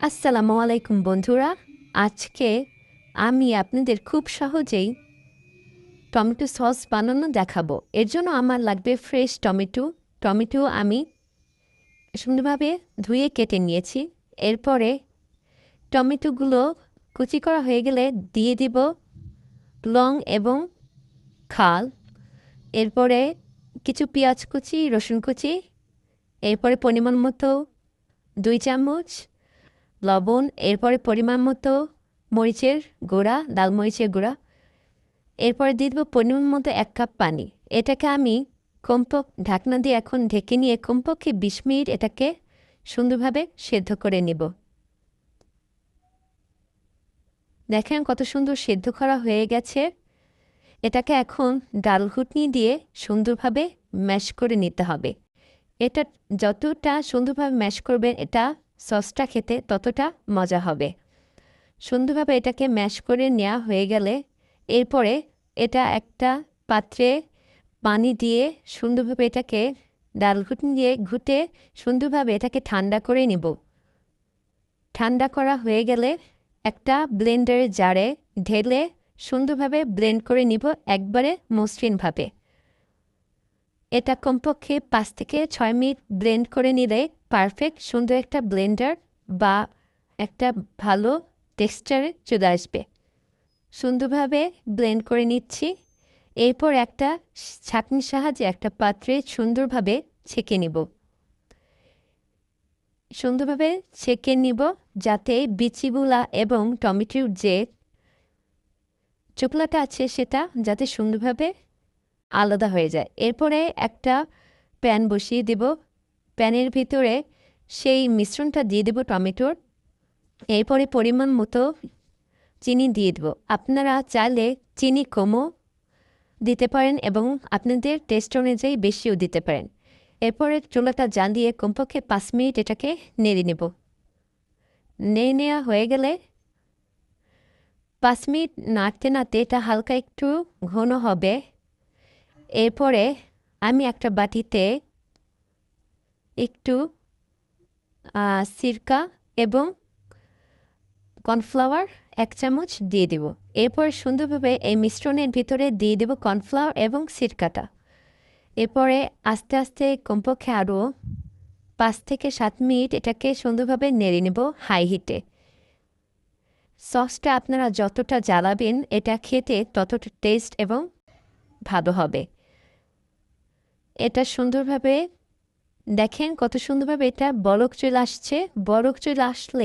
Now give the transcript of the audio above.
আসসালামু আলাইকুম বন্ধুরা। আজকে আমি আপনাদের খুব সহজেই টমেটো সস বানানো দেখাবো। এর জন্য আমার লাগবে ফ্রেশ টমেটো। টমেটো আমি সুন্দরভাবে ধুয়ে কেটে নিয়েছি। এরপরে টমেটোগুলো কুচি করা হয়ে গেলে দিয়ে দিব লং এবং খাল। এরপরে কিছু পেঁয়াজ কুচি, রসুন কুচি, এরপরে পরিমাণ মতো 2 চামচ লবণ, এরপরে পরিমাণ মতো মরিচের গুঁড়া, লাল মরিচের গুঁড়া, এরপরে দিয়ে দেবো পরিমাণ মতো 1 কাপ পানি। এটাকে আমি ঢাকনা দিয়ে এখন ঢেকে নিয়ে কমপক্ষে 20 মিনিট এটাকে সুন্দরভাবে সেদ্ধ করে নেব। দেখেন কত সুন্দর সেদ্ধ করা হয়ে গেছে। এটাকে এখন ডাল ঘুটনি দিয়ে সুন্দরভাবে ম্যাশ করে নিতে হবে। এটা যতটা সুন্দরভাবে ম্যাশ করবেন এটা সসটা খেতে ততটা মজা হবে। সুন্দরভাবে এটাকে ম্যাশ করে নেওয়া হয়ে গেলে এরপরে এটা একটা পাত্রে পানি দিয়ে সুন্দরভাবে এটাকে ডাল ঘুটনি দিয়ে ঘুটে সুন্দরভাবে এটাকে ঠান্ডা করে নেব। ঠান্ডা করা হয়ে গেলে একটা ব্লেন্ডারের জারে ঢেলে সুন্দরভাবে ব্লেন্ড করে নিব একবারে মসৃণভাবে। এটা কমপক্ষে 5 থেকে 6 মিনিট ব্লেন্ড করে নিলে পারফেক্ট সুন্দর একটা ব্লেন্ডার বা একটা ভালো টেক্সচারে চলে আসবে। সুন্দরভাবে ব্লেন্ড করে নিচ্ছি। এরপর একটা ছাঁকনির সাহায্যে একটা পাত্রে সুন্দরভাবে ছেঁকে নিব। সুন্দরভাবে ছেঁকে নিব যাতে বিচিগুলা এবং টমেটোর যে চোকলাটা আছে সেটা যাতে সুন্দরভাবে আলাদা হয়ে যায়। এরপরে একটা প্যান বসিয়ে দেব। প্যানের ভিতরে সেই মিশ্রণটা দিয়ে দেব টমেটোর। এরপরে পরিমাণ মতো চিনি দিয়ে দেব। আপনারা চাইলে চিনি কমও দিতে পারেন এবং আপনাদের টেস্ট অনুযায়ী বেশিও দিতে পারেন। এরপরে চুলাটা জ্বালিয়ে কমপক্ষে 5 মিনিট এটাকে নেড়ে নেব। নেড়ে নেওয়া হয়ে গেলে 5 মিনিট নাড়তে নাড়তে এটা হালকা একটু ঘন হবে। এরপরে আমি একটা বাটিতে একটু সিরকা এবং কর্নফ্লাওয়ার 1 চামচ দিয়ে দেব। এরপর সুন্দরভাবে এই মিশ্রণের ভিতরে দিয়ে দেব কর্নফ্লাওয়ার এবং সিরকাটা। এরপরে আস্তে আস্তে কমপক্ষে আরও 5 থেকে 7 মিনিট এটাকে সুন্দরভাবে নেড়ে নেব হাই হিটে। সসটা আপনারা যতটা জ্বালাবেন এটা খেতে ততটা টেস্ট এবং ভালো হবে। এটা সুন্দরভাবে দেখেন কত সুন্দরভাবে এটা বলক চলে আসছে। বলক চলে আসলে